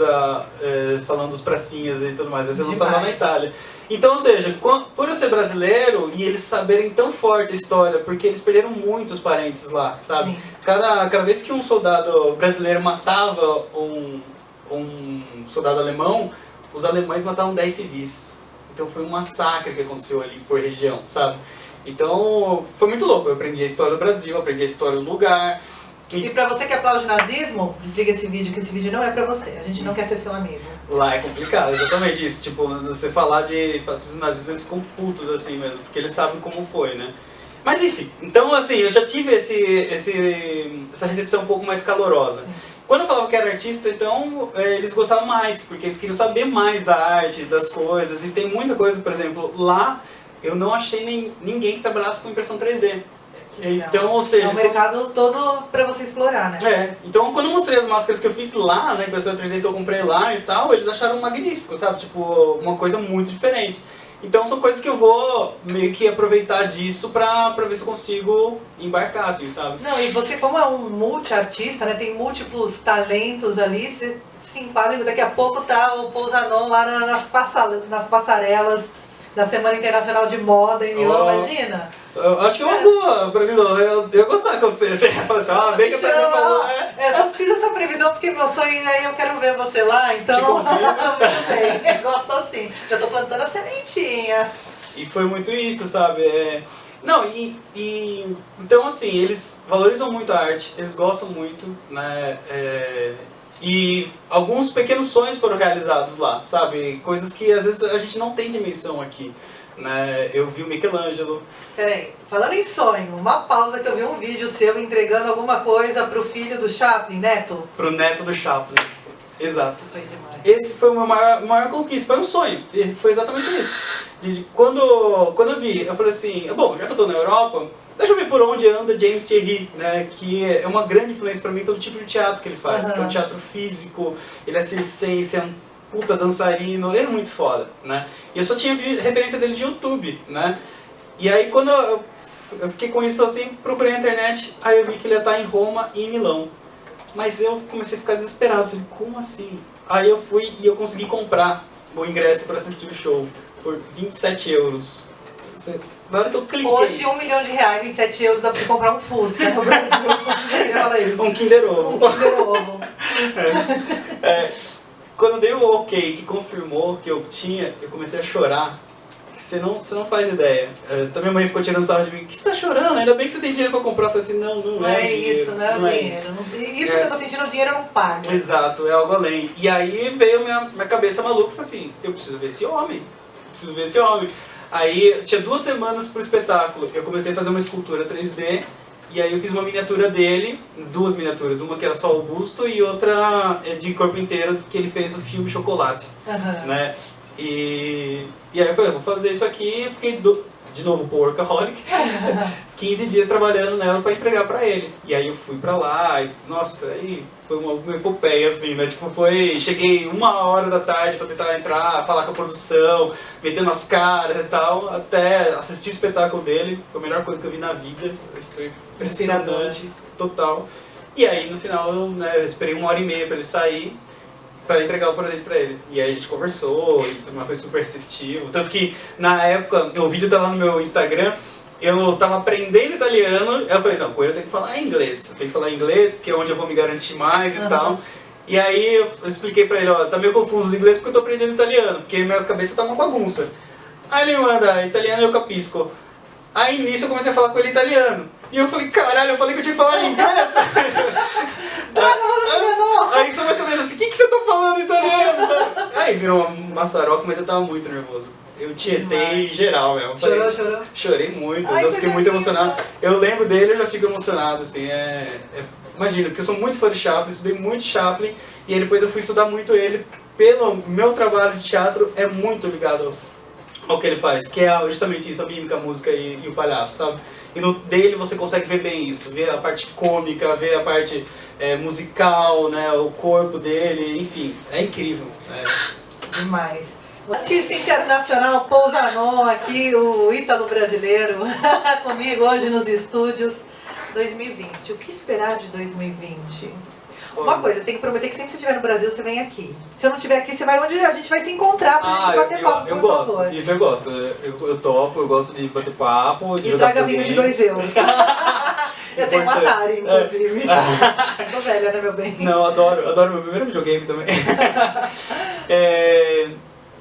falando dos pracinhas e tudo mais, vai ser lançado lá na Itália. Então, ou seja, por eu ser brasileiro e eles saberem tão forte a história, porque eles perderam muitos parentes lá, sabe? Cada vez que um soldado brasileiro matava um soldado alemão, os alemães matavam 10 civis. Então foi um massacre que aconteceu ali por região, sabe? Então foi muito louco, eu aprendi a história do Brasil, aprendi a história do lugar. E pra você que aplaude nazismo, desliga esse vídeo, que esse vídeo não é pra você. A gente não quer ser seu amigo. Lá é complicado, exatamente isso. Tipo, você falar de fascismo e nazismo, eles ficam putos assim mesmo, porque eles sabem como foi, né? Mas enfim, então assim, eu já tive essa recepção um pouco mais calorosa. Sim. Quando eu falava que era artista, então eles gostavam mais, porque eles queriam saber mais da arte, das coisas. E tem muita coisa, por exemplo, lá eu não achei ninguém que trabalhasse com impressão 3D. Então, ou seja... É um mercado todo pra você explorar, né? Então quando eu mostrei as máscaras que eu fiz lá, na impressora 3D que eu comprei lá e tal, eles acharam magnífico, sabe? Tipo, uma coisa muito diferente. Então são coisas que eu vou meio que aproveitar disso pra ver se eu consigo embarcar, assim, sabe? Não, e você como é um multi-artista, né, tem múltiplos talentos ali, você se enquadra, daqui a pouco tá o Pousanon lá nas passarelas da Semana Internacional de Moda em Milão, imagina? Eu acho que é uma boa previsão, eu gostava quando você fala assim, bem que eu também falou, Eu só fiz essa previsão porque meu sonho aí eu quero ver você lá, então muito bem, gosto assim, já tô plantando a sementinha. E foi muito isso, sabe? Não, então assim, eles valorizam muito a arte, eles gostam muito, né? E alguns pequenos sonhos foram realizados lá, sabe? Coisas que às vezes a gente não tem dimensão aqui, né? Eu vi o Michelangelo. Peraí, falando em sonho, uma pausa que eu vi um vídeo seu entregando alguma coisa pro filho do Chaplin, Neto. Pro neto do Chaplin, exato. Isso foi demais. Esse foi o meu maior conquista, foi um sonho, e foi exatamente isso. Quando eu vi, eu falei assim, bom, já que eu tô na Europa, deixa eu ver por onde anda James Thierry, né, que é uma grande influência pra mim pelo tipo de teatro que ele faz, que é um teatro físico, ele é circense, é um puta dançarino, ele é muito foda, né. E eu só tinha referência dele de YouTube, né. E aí quando eu fiquei com isso assim, procurei na internet, aí eu vi que ele ia estar em Roma e em Milão. Mas eu comecei a ficar desesperado, falei, como assim? Aí eu fui e eu consegui comprar o ingresso para assistir o show por 27 euros. Na hora que eu cliquei... Hoje R$1 milhão, 27 euros dá pra você comprar um Fusca no Brasil. Um Kinder Ovo. Um Kinder Ovo. Quando eu dei o ok, que confirmou que eu tinha, eu comecei a chorar. Você não faz ideia. Também a minha mãe ficou tirando sarro de mim. O que você tá chorando? Ainda bem que você tem dinheiro pra comprar. Eu falei assim, não é dinheiro. Isso, não é o dinheiro. Isso que eu tô sentindo, o dinheiro não paga. Exato, é algo além. E aí veio minha cabeça maluca e falei assim, eu preciso ver esse homem. Aí tinha 2 semanas pro espetáculo. Eu comecei a fazer uma escultura 3D. E aí eu fiz uma miniatura dele, 2 miniaturas. Uma que era só o busto e outra de corpo inteiro, que ele fez o filme Chocolate. Né? E aí eu falei, vou fazer isso aqui, e fiquei de novo workaholic, 15 dias trabalhando nela pra entregar pra ele. E aí eu fui pra lá, e, nossa, aí foi uma epopeia assim, né? Tipo, cheguei 1h da tarde pra tentar entrar, falar com a produção, metendo as caras e tal, até assistir o espetáculo dele, foi a melhor coisa que eu vi na vida, foi impressionante, total. E aí no final eu esperei 1h30 pra ele sair, pra entregar o presente pra ele. E aí a gente conversou, e tudo mais, foi super receptivo. Tanto que, na época, o vídeo tá lá no meu Instagram, eu tava aprendendo italiano, eu falei, não, com ele eu tenho que falar inglês. Eu tenho que falar inglês, porque é onde eu vou me garantir mais e tal. E aí eu expliquei pra ele, ó, tá meio confuso o inglês porque eu tô aprendendo italiano, porque minha cabeça tá uma bagunça. Aí ele me manda, italiano eu capisco. Aí nisso eu comecei a falar com ele italiano. E eu falei, caralho, eu falei que eu tinha que falar inglês. Aí só minha cabeça assim, o que você tá falando italiano? Aí virou uma maçaroca, mas eu tava muito nervoso. Eu tietei geral mesmo. Chorou? Chorei muito, Ai, eu fiquei muito emocionado. Eu lembro dele, eu já fico emocionado, assim, imagina, porque eu sou muito fã de Chaplin, estudei muito Chaplin, e aí depois eu fui estudar muito ele, pelo meu trabalho de teatro, é muito ligado ao que ele faz, que é justamente isso, a mímica, a música e o palhaço, sabe? E no dele você consegue ver bem isso, ver a parte cômica, ver a parte musical, né, o corpo dele, enfim, é incrível. Demais. O artista internacional Pousanon aqui, o ítalo brasileiro, comigo hoje nos estúdios. 2020, o que esperar de 2020? Uma coisa, você tem que prometer que sempre que você estiver no Brasil, você vem aqui. Se eu não estiver aqui, você vai onde a gente vai se encontrar pra gente bater papo, eu por gosto, favor. isso eu gosto. Eu topo, eu gosto de bater papo. E traga vinho de 2 euros. Eu tenho um Atari, inclusive. Sou velha, né, meu bem? Não, adoro meu primeiro videogame também.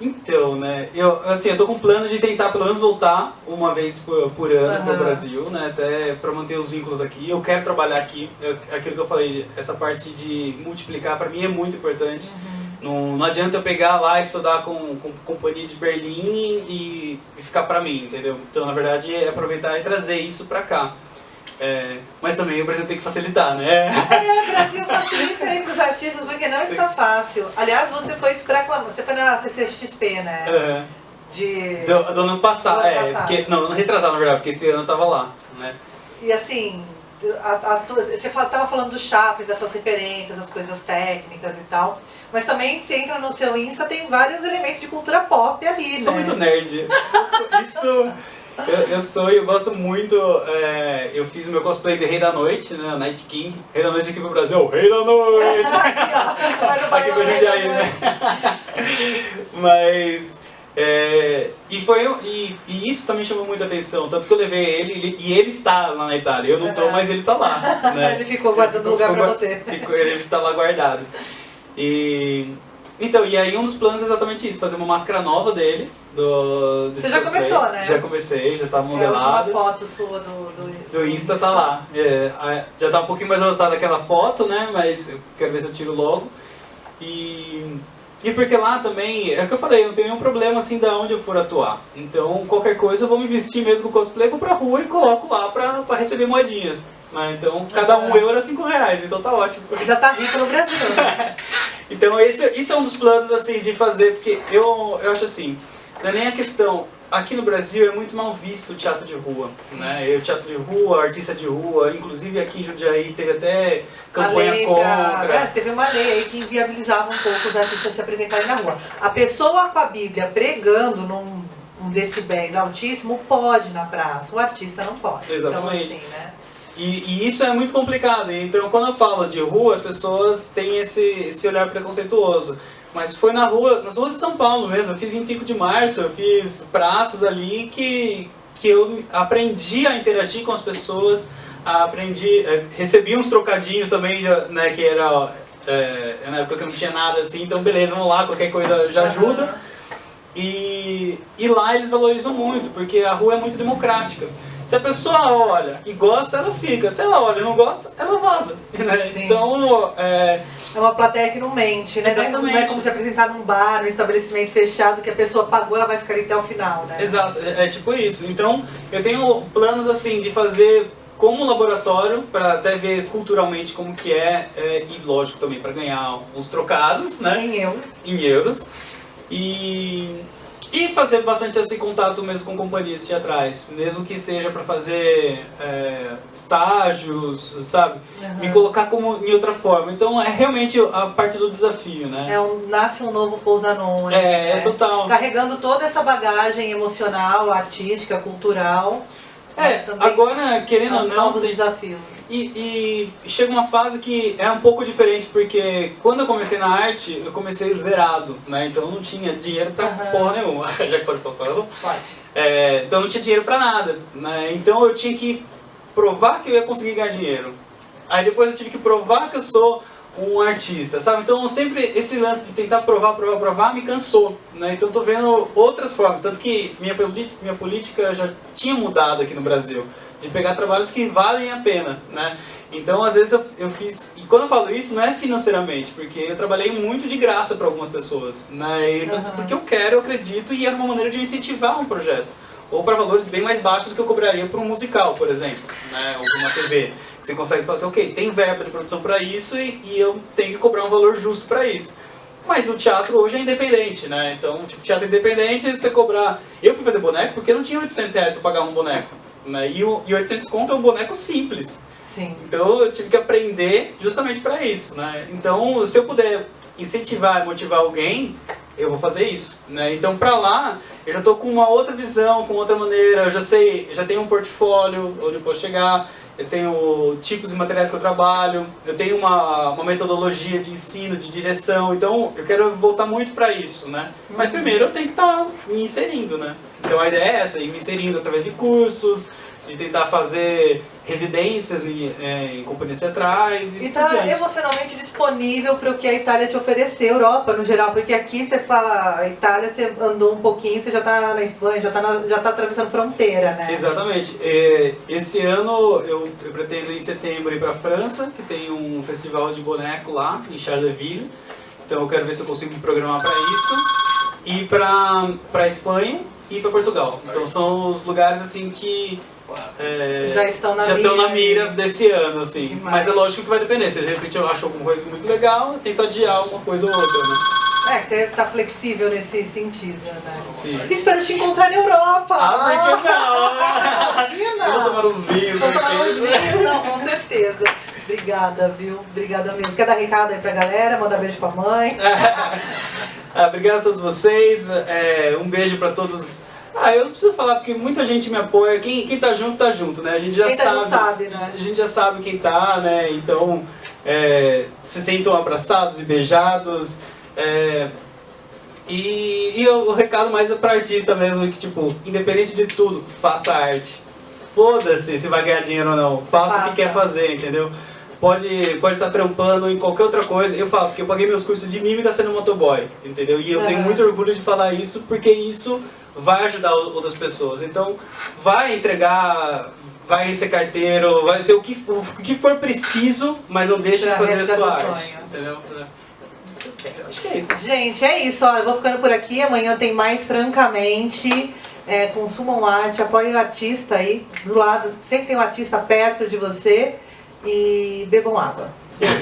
Então, né, eu tô com plano de tentar pelo menos voltar uma vez por ano pro Brasil, né, até pra manter os vínculos aqui. Eu quero trabalhar aqui, aquilo que eu falei, essa parte de multiplicar pra mim é muito importante. Não adianta eu pegar lá e estudar com companhia de Berlim e ficar pra mim, entendeu? Então, na verdade, é aproveitar e trazer isso pra cá. Mas também o Brasil tem que facilitar, né? O Brasil facilita aí pros artistas, porque não está fácil. Aliás, você foi na CCXP, né? Do ano passado, porque, não, ano retrasado, na verdade, porque esse ano eu tava lá, né? E assim, Você estava falando do Chaplin, das suas referências, as coisas técnicas e tal, mas também você entra no seu Insta, tem vários elementos de cultura pop ali, né? Sou muito nerd. Eu gosto muito, eu fiz o meu cosplay de Rei da Noite, né, Night King. Rei da Noite aqui pro Brasil, Rei da Noite! Aqui pro Jundiaí, né? Mas, e isso também chamou muita atenção, tanto que eu levei ele, e ele está lá na Itália, eu não tô, mas ele tá lá, né? Ele ficou guardando lugar pra você. Ele tá lá guardado. Então, e aí um dos planos é exatamente isso, fazer uma máscara nova dele. Você já começou, né? Já comecei, já tá A modelado. última foto sua do Insta tá lá. Já tá um pouquinho mais avançada aquela foto, né? Mas eu quero ver se eu tiro logo. E porque lá também, é o que eu falei, eu não tenho nenhum problema assim da onde eu for atuar. Então, qualquer coisa eu vou me vestir mesmo com cosplay, vou pra rua e coloco lá pra receber moedinhas. Né? Então, cada €1 é R$5, então tá ótimo. Já tá rico no Brasil, né? Então esse é um dos planos assim de fazer, porque eu acho assim, não é nem a questão, aqui no Brasil é muito mal visto o teatro de rua, né? O teatro de rua, artista de rua, inclusive aqui em Jundiaí teve até campanha contra. Teve uma lei aí que inviabilizava um pouco os artistas se apresentarem na rua. A pessoa com a Bíblia pregando num decibéis altíssimo pode na praça, o artista não pode. Exatamente. Então, assim, né? E isso é muito complicado, então quando eu falo de rua, as pessoas têm esse olhar preconceituoso. Mas foi nas ruas de São Paulo mesmo, eu fiz 25 de março, eu fiz praças ali que eu aprendi a interagir com as pessoas, recebi uns trocadinhos também, né, que era na época que eu não tinha nada assim, então beleza, vamos lá, qualquer coisa já ajuda. E lá eles valorizam muito, porque a rua é muito democrática. Se a pessoa olha e gosta, ela fica. Se ela olha e não gosta, ela vaza. Né? Então, é uma plateia que não mente, né? Exatamente. Não é como se apresentar num bar, num estabelecimento fechado, que a pessoa pagou, ela vai ficar ali até o final, né? Exato, é tipo isso. Então, eu tenho planos assim de fazer como laboratório, para até ver culturalmente como que e lógico também para ganhar uns trocados, né? Em euros. E fazer bastante esse contato mesmo com companhias teatrais, mesmo que seja para fazer estágios, sabe? Me colocar como em outra forma. Então é realmente a parte do desafio, né? Nasce um novo Pousanon, né? Total. Carregando toda essa bagagem emocional, artística, cultural. Agora, querendo ou não, novos desafios. E chega uma fase que é um pouco diferente, porque quando eu comecei na arte, eu comecei zerado, né? Então eu não tinha dinheiro pra porra nenhuma. Já que pode falar? Pode. Então eu não tinha dinheiro pra nada, né? Então eu tinha que provar que eu ia conseguir ganhar dinheiro. Aí depois eu tive que provar que eu sou um artista, sabe? Então sempre esse lance de tentar provar me cansou, né? Então eu tô vendo outras formas, tanto que minha política já tinha mudado aqui no Brasil, de pegar trabalhos que valem a pena, né? Então às vezes eu fiz, e quando eu falo isso não é financeiramente, porque eu trabalhei muito de graça para algumas pessoas, né? E porque eu quero, eu acredito, e era uma maneira de eu incentivar um projeto, ou para valores bem mais baixos do que eu cobraria para um musical, por exemplo, né? Ou para uma TV. Você consegue fazer, ok, tem verba de produção para isso e eu tenho que cobrar um valor justo para isso. Mas o teatro hoje é independente, né? Então, tipo, teatro independente, você cobrar... Eu fui fazer boneco porque eu não tinha R$800 para pagar um boneco, né? E 800 conto é um boneco simples. Sim. Então eu tive que aprender justamente para isso, né? Então, se eu puder incentivar e motivar alguém, eu vou fazer isso, né? Então, para lá, eu já estou com uma outra visão, com outra maneira, eu já tenho um portfólio onde eu posso chegar, eu tenho tipos de materiais que eu trabalho, eu tenho uma metodologia de ensino, de direção, então eu quero voltar muito para isso, né? Mas primeiro eu tenho que estar me inserindo, né? Então a ideia é essa, ir me inserindo através de cursos, de tentar fazer residências em companhias teatrais e tá emocionalmente disponível para o que a Itália te oferecer, Europa no geral, porque aqui você fala, Itália, você andou um pouquinho, você já está na Espanha, já tá atravessando fronteira, né? Exatamente. Esse ano eu pretendo em setembro ir para a França, que tem um festival de boneco lá, em Charleville, então eu quero ver se eu consigo me programar para isso, e para a Espanha e para Portugal. Então são os lugares assim que já estão na mira desse ano, assim. Demais. Mas é lógico que vai depender. Se de repente eu acho alguma coisa muito legal, eu tento adiar uma coisa ou outra, né? É, você tá flexível nesse sentido, né? Sim. Espero te encontrar na Europa! Por que não? Imagina! Vamos tomar uns vinhos. Vamos tomar uns vinhos, não, com certeza. Obrigada, viu? Obrigada mesmo. Quer dar recado aí pra galera? Mandar beijo pra mãe? Obrigado a todos vocês. Um beijo pra todos. Eu não preciso falar porque muita gente me apoia. Quem tá junto, né? A gente já Quem tá sabe. junto sabe, né? A gente já sabe quem tá, né? Então, se sentam abraçados e beijados. E o recado mais é pra artista mesmo, que tipo, independente de tudo, faça arte. Foda-se se vai ganhar dinheiro ou não. Faça o que quer fazer, entendeu? Pode estar trampando em qualquer outra coisa. Eu falo, porque eu paguei meus cursos de mímica sendo motoboy, entendeu? E eu tenho muito orgulho de falar isso, porque isso vai ajudar outras pessoas. Então, vai entregar, vai ser carteiro, vai ser o que for preciso, mas não deixe de fazer a sua arte, entendeu? Acho que é isso. Gente, é isso. Olha, eu vou ficando por aqui. Amanhã tem mais Francamente. Consumam arte, apoiem o artista aí do lado. Sempre tem um artista perto de você. E bebam água. Beijo.